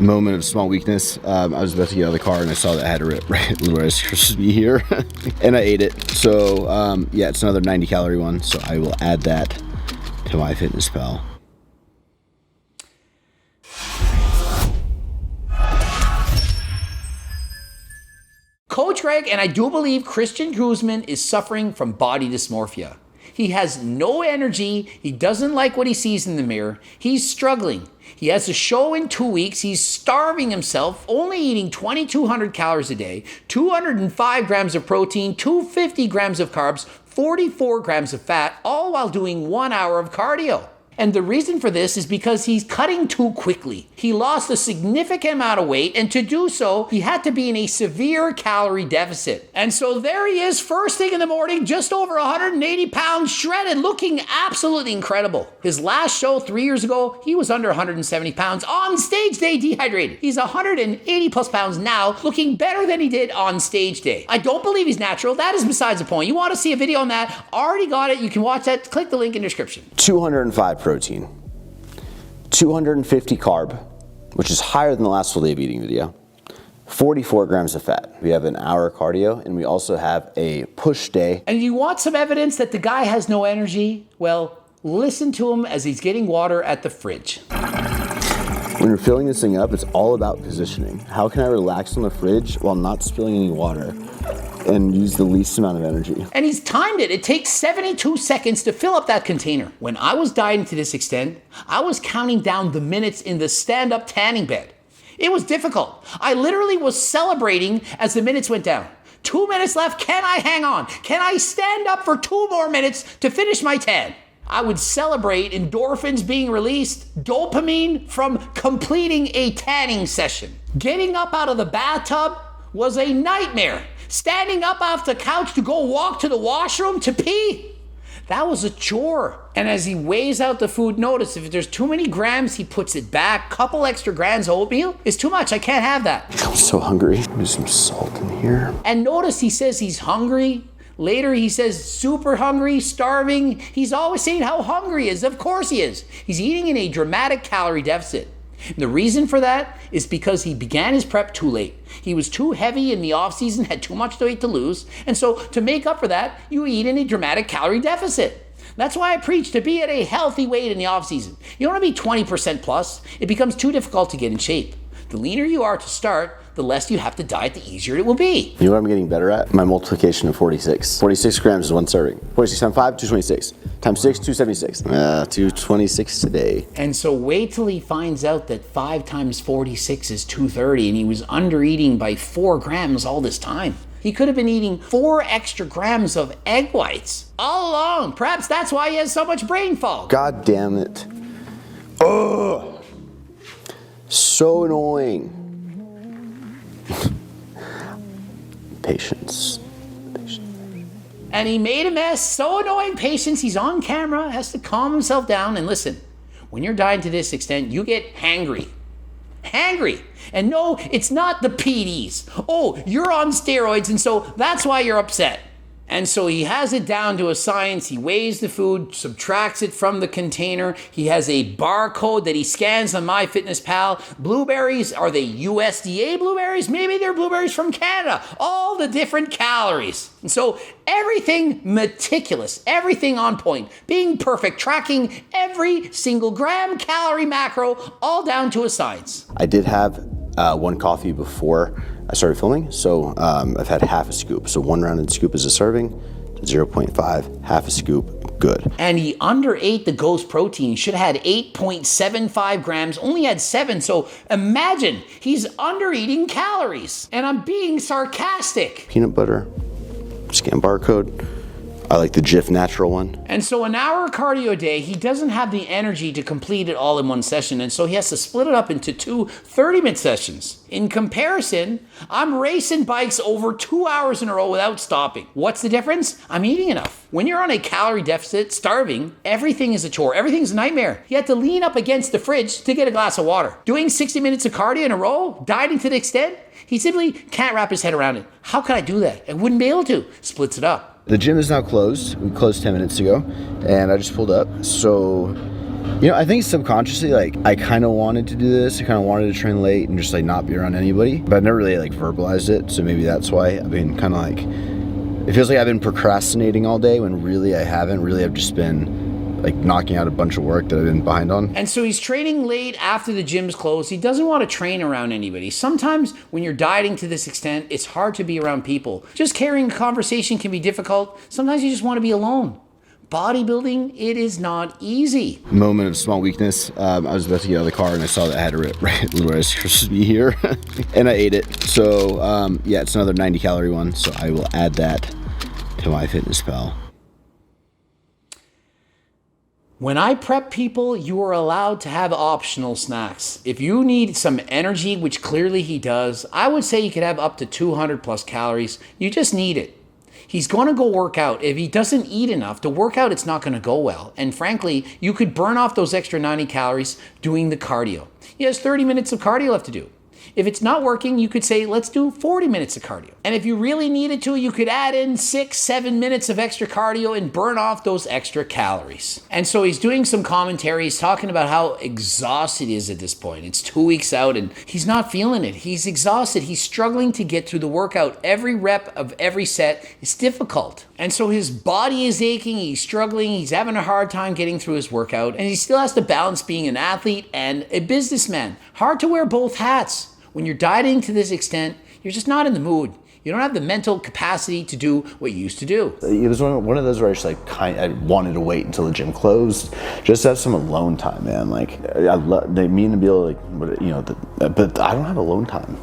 moment of small weakness. I was about to get out of the car and I saw that I had a little Rice Krispie here and I ate it. So yeah, it's another 90 calorie one. So I will add that to MyFitnessPal. Coach Greg, and I do believe Christian Guzman, is suffering from body dysmorphia. He has no energy. He doesn't like what he sees in the mirror. He's struggling. He has a show in 2 weeks. He's starving himself, only eating 2,200 calories a day, 205 grams of protein, 250 grams of carbs, 44 grams of fat, all while doing 1 hour of cardio. And the reason for this is because he's cutting too quickly. He lost a significant amount of weight, and to do so, he had to be in a severe calorie deficit. And so there he is, first thing in the morning, just over 180 pounds, shredded, looking absolutely incredible. His last show 3 years ago, he was under 170 pounds, on stage day dehydrated. He's 180 plus pounds now, looking better than he did on stage day. I don't believe he's natural. That is besides the point. You want to see a video on that? Already got it. You can watch that. Click the link in the description. 205 protein, 250 carb, which is higher than the last full day of eating video, 44 grams of fat. We have an hour cardio, and we also have a push day. And you want some evidence that the guy has no energy? Well, listen to him as he's getting water at the fridge. When you're filling this thing up, it's all about positioning. How can I relax on the fridge while not spilling any water and use the least amount of energy? And he's timed it. It takes 72 seconds to fill up that container. When I was dieting to this extent, I was counting down the minutes in the stand-up tanning bed. It was difficult. I literally was celebrating as the minutes went down. 2 minutes left. Can I hang on? Can I stand up for 2 more minutes to finish my tan? I would celebrate endorphins being released, dopamine from completing a tanning session. Getting up out of the bathtub was a nightmare. Standing up off the couch to go walk to the washroom to pee, that was a chore. And as he weighs out the food, notice if there's too many grams, he puts it back. Couple extra grams of oatmeal is too much. I can't have that. I'm so hungry. There's some salt in here. And notice he says he's hungry. Later he says super hungry, starving. He's always saying how hungry he is. Of course he is. He's eating in a dramatic calorie deficit. And the reason for that is because he began his prep too late. He was too heavy in the off season, had too much weight to lose. And so to make up for that, you eat in a dramatic calorie deficit. That's why I preach to be at a healthy weight in the off season. You don't want to be 20% plus. It becomes too difficult to get in shape. The leaner you are to start, the less you have to diet, the easier it will be. You know what I'm getting better at? My multiplication of 46. 46 grams is one serving. 46 times 5, 226. Times 6, 276. 226 today. And so wait till he finds out that 5 times 46 is 230 and he was under eating by 4 grams all this time. He could have been eating 4 extra grams of egg whites all along. Perhaps that's why he has so much brain fog. God damn it. Ugh. So annoying. Patience. And he made a mess. So annoying. Patience. He's on camera, has to calm himself down. And listen, when you're dying to this extent, you get hangry. Hangry. And no, it's not the PDs. Oh, you're on steroids, and so that's why you're upset. And so he has it down to a science. He weighs the food, subtracts it from the container. He has a barcode that he scans on MyFitnessPal. Blueberries, are they USDA blueberries? Maybe they're blueberries from Canada. All the different calories. And so everything meticulous, everything on point, being perfect, tracking every single gram, calorie, macro, all down to a science. I did have one coffee before I started filming, so I've had half a scoop. So 1 rounded scoop is a serving, 0.5, half a scoop, good. And he underate the ghost protein. He should have had 8.75 grams, only had 7. So imagine he's under eating calories. And I'm being sarcastic. Peanut butter, scan barcode. I like the Jif natural one. And so an hour cardio a day, he doesn't have the energy to complete it all in one session. And so he has to split it up into 2 30-minute sessions. In comparison, I'm racing bikes over 2 hours in a row without stopping. What's the difference? I'm eating enough. When you're on a calorie deficit, starving, everything is a chore. Everything's a nightmare. You have to lean up against the fridge to get a glass of water. Doing 60 minutes of cardio in a row, dieting to the extent, he simply can't wrap his head around it. How could I do that? I wouldn't be able to. Splits it up. The gym is now closed. We closed 10 minutes ago, and I just pulled up. So You know, I think subconsciously, like, I kind of wanted to do this. I kind of wanted to train late and just like not be around anybody, but I never really like verbalized it. So maybe that's why I've been kind of like, it feels like I've been procrastinating all day when really I haven't. Really, I've just been like knocking out a bunch of work that I've been behind on. And so he's training late after the gym's closed. He doesn't want to train around anybody. Sometimes when you're dieting to this extent, it's hard to be around people. Just carrying a conversation can be difficult. Sometimes you just want to be alone. Bodybuilding, it is not easy. Moment of small weakness. I was about to get out of the car and I saw that I had a little Rice Krispie here and I ate it. So yeah, it's another 90 calorie one. So I will add that to MyFitnessPal. When I prep people, you are allowed to have optional snacks. If you need some energy, which clearly he does, I would say you could have up to 200 plus calories. You just need it. He's going to go work out. If he doesn't eat enough to work out, it's not going to go well. And frankly, you could burn off those extra 90 calories doing the cardio. He has 30 minutes of cardio left to do. If it's not working, you could say, let's do 40 minutes of cardio. And if you really needed to, you could add in 6-7 minutes of extra cardio and burn off those extra calories. And so he's doing some commentary. He's talking about how exhausted he is at this point. It's 2 weeks out and he's not feeling it. He's exhausted. He's struggling to get through the workout. Every rep of every set is difficult. And so his body is aching. He's struggling. He's having a hard time getting through his workout. And he still has to balance being an athlete and a businessman. Hard to wear both hats. When you're dieting to this extent, you're just not in the mood. You don't have the mental capacity to do what you used to do. It was one of those where I just like I wanted to wait until the gym closed, just to have some alone time, man. Like they mean to be able to, like, you know, but I don't have alone time.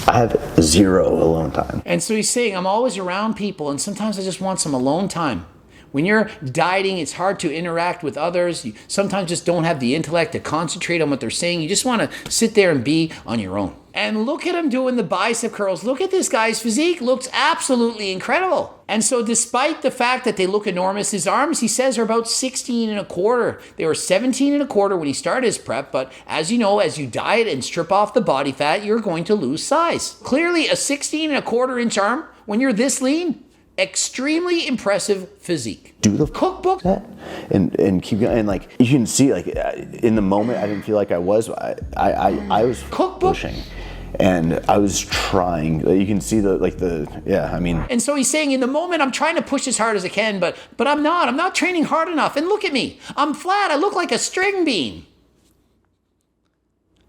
I have 0 alone time. And so he's saying, I'm always around people, and sometimes I just want some alone time. When you're dieting, it's hard to interact with others. You sometimes just don't have the intellect to concentrate on what they're saying. You just want to sit there and be on your own. And look at him doing the bicep curls. Look at this guy's physique. Looks absolutely incredible. And so despite the fact that they look enormous, his arms, he says, are about 16 and a quarter. They were 17 and a quarter when he started his prep, but as you know, as you diet and strip off the body fat, you're going to lose size. Clearly a 16 and a quarter inch arm, when you're this lean, extremely impressive physique. Do the cookbook and keep going, and like you can see, like in the moment I didn't feel like I was. I was cookbook pushing, and I was trying. You can see yeah. I mean, and so he's saying, in the moment I'm trying to push as hard as I can, but I'm not. I'm not training hard enough. And look at me. I'm flat. I look like a string bean.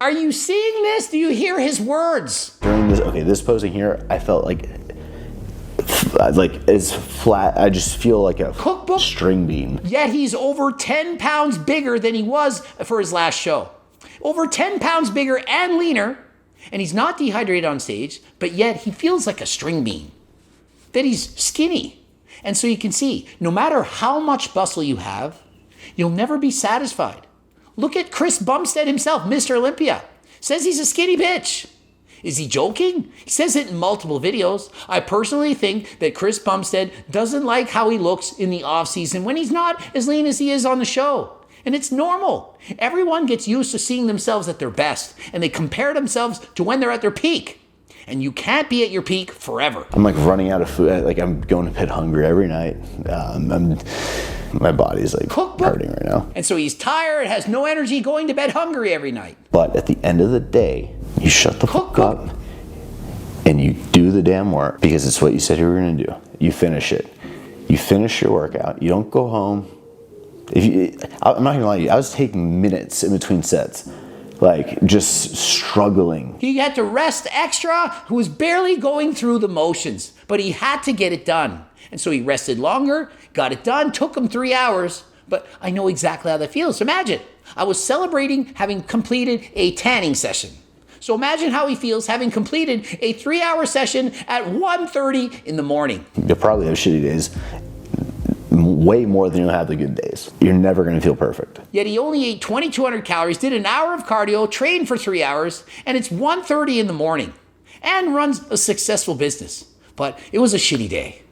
Are you seeing this? Do you hear his words? During this posing here, I felt like it's flat. I just feel like a cookbook string bean. Yet he's over 10 pounds bigger than he was for his last show. Over 10 pounds bigger and leaner. And he's not dehydrated on stage, but yet he feels like a string bean. That he's skinny. And so you can see, no matter how much muscle you have, you'll never be satisfied. Look at Chris Bumstead himself, Mr. Olympia. Says he's a skinny bitch. Is he joking? He says it in multiple videos. I personally think that Chris Bumstead doesn't like how he looks in the off season when he's not as lean as he is on the show. And it's normal. Everyone gets used to seeing themselves at their best, and they compare themselves to when they're at their peak. And you can't be at your peak forever. I'm like running out of food. Like I'm going to bed hungry every night. My body's like hurting right now. And so he's tired, has no energy, going to bed hungry every night. But at the end of the day, you shut the fuck up and you do the damn work, because it's what you said you were going to do. You finish it. You finish your workout. You don't go home. I'm not going to lie to you. I was taking minutes in between sets, like just struggling. He had to rest extra. He was barely going through the motions, but he had to get it done. And so he rested longer, got it done, took him 3 hours. But I know exactly how that feels. So imagine, I was celebrating having completed a tanning session. So imagine how he feels having completed a 3-hour session at 1:30 in the morning. You'll probably have shitty days, way more than you'll have the good days. You're never going to feel perfect. Yet he only ate 2,200 calories, did an hour of cardio, trained for 3 hours, and it's 1:30 in the morning, and runs a successful business. But it was a shitty day.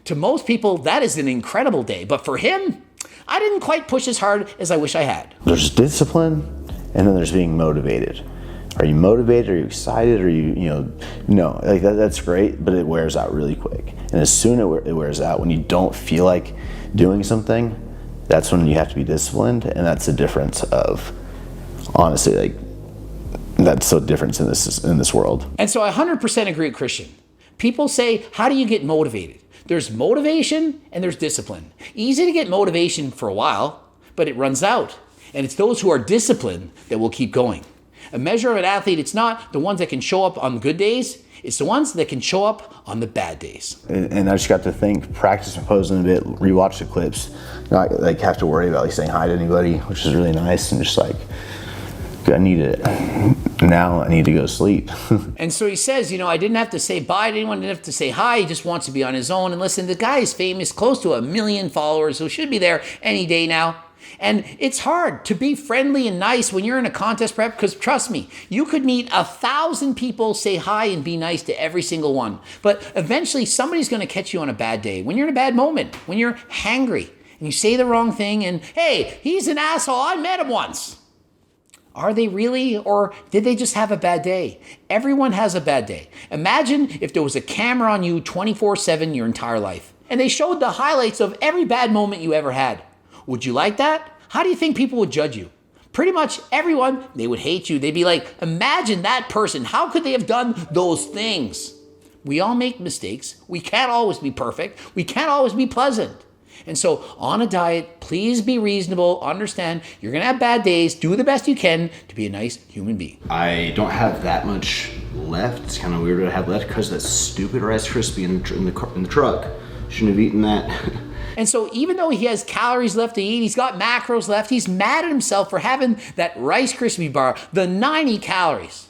To most people, that is an incredible day. But for him, I didn't quite push as hard as I wish I had. There's discipline, and then there's being motivated. Are you motivated? Are you excited? Are you, no, like that's great, but it wears out really quick. And as soon as it wears out, when you don't feel like doing something, that's when you have to be disciplined, and that's the difference of, honestly, like, that's the difference in this world. And so I 100% agree with Christian. People say, how do you get motivated? There's motivation and there's discipline. Easy to get motivation for a while, but it runs out. And it's those who are disciplined that will keep going. A measure of an athlete, it's not the ones that can show up on good days, it's the ones that can show up on the bad days. And I just got to think, practice my posing a bit, rewatch the clips, not like have to worry about like saying hi to anybody, which is really nice, and just like, I need it. Now I need to go sleep. And so he says, I didn't have to say bye to anyone, didn't have to say hi, he just wants to be on his own. And listen, the guy is famous, close to 1 million followers, so should be there any day now. And it's hard to be friendly and nice when you're in a contest prep, because trust me, you could meet 1,000 people, say hi and be nice to every single one. But eventually somebody's going to catch you on a bad day, when you're in a bad moment, when you're hangry and you say the wrong thing and, hey, he's an asshole, I met him once. Are they really, or did they just have a bad day? Everyone has a bad day. Imagine if there was a camera on you 24/7 your entire life, and they showed the highlights of every bad moment you ever had. Would you like that? How do you think people would judge you? Pretty much everyone, they would hate you. They'd be like, imagine that person. How could they have done those things? We all make mistakes. We can't always be perfect. We can't always be pleasant. And so on a diet, please be reasonable. Understand you're going to have bad days. Do the best you can to be a nice human being. I don't have that much left. It's kind of weird to have left because that stupid Rice Krispie in the truck. Shouldn't have eaten that. And so even though he has calories left to eat, he's got macros left, he's mad at himself for having that Rice Krispie bar, the 90 calories.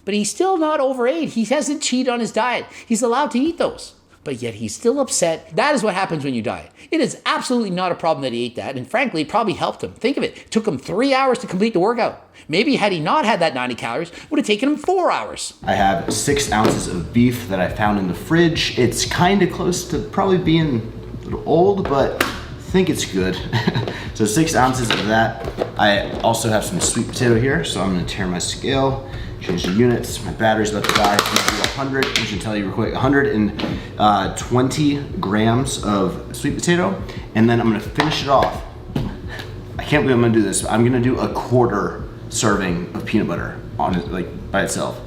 But he's still not overate. He hasn't cheated on his diet. He's allowed to eat those. But yet he's still upset. That is what happens when you diet. It is absolutely not a problem that he ate that. And frankly, it probably helped him. Think of it. It took him 3 hours to complete the workout. Maybe had he not had that 90 calories, it would have taken him 4 hours. I have 6 ounces of beef that I found in the fridge. It's kind of close to probably being a little old, but I think it's good. So 6 ounces of that. I also have some sweet potato here, so I'm gonna tear my scale, change the units. My battery's about to die. I'm gonna do 100, I should tell you real quick, 120 grams of sweet potato, and then I'm gonna finish it off. I can't believe I'm gonna do this. I'm gonna do a 1/4 serving of peanut butter on it, like by itself.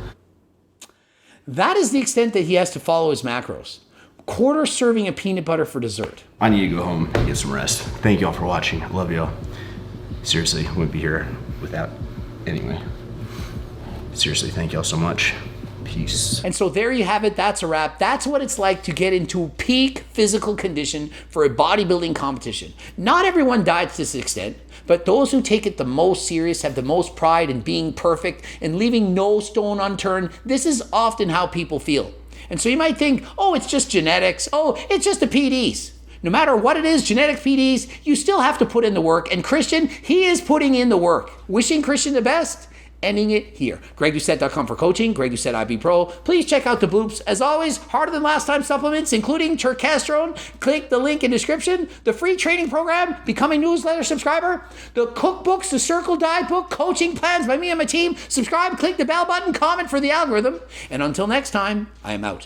That is the extent that he has to follow his macros. 1/4 serving of peanut butter for dessert. I need to go home and get some rest. Thank y'all for watching. I love y'all. Seriously, wouldn't be here without, anyway. Seriously, thank y'all so much. Peace. And so there you have it. That's a wrap. That's what it's like to get into peak physical condition for a bodybuilding competition. Not everyone diets to this extent, but those who take it the most serious have the most pride in being perfect and leaving no stone unturned. This is often how people feel. And so you might think, oh, it's just genetics. Oh, it's just the PDs. No matter what it is, genetic PDs, you still have to put in the work. And Christian, he is putting in the work. Wishing Christian the best. Ending it here. GregDoucette.com for coaching. Greg Doucette IB Pro. Please check out the bloops. As always, harder than last time supplements, including Turkesterone. Click the link in description. The free training program, become a newsletter subscriber. The cookbooks, the Circle Diet book, coaching plans by me and my team. Subscribe, click the bell button, comment for the algorithm. And until next time, I am out.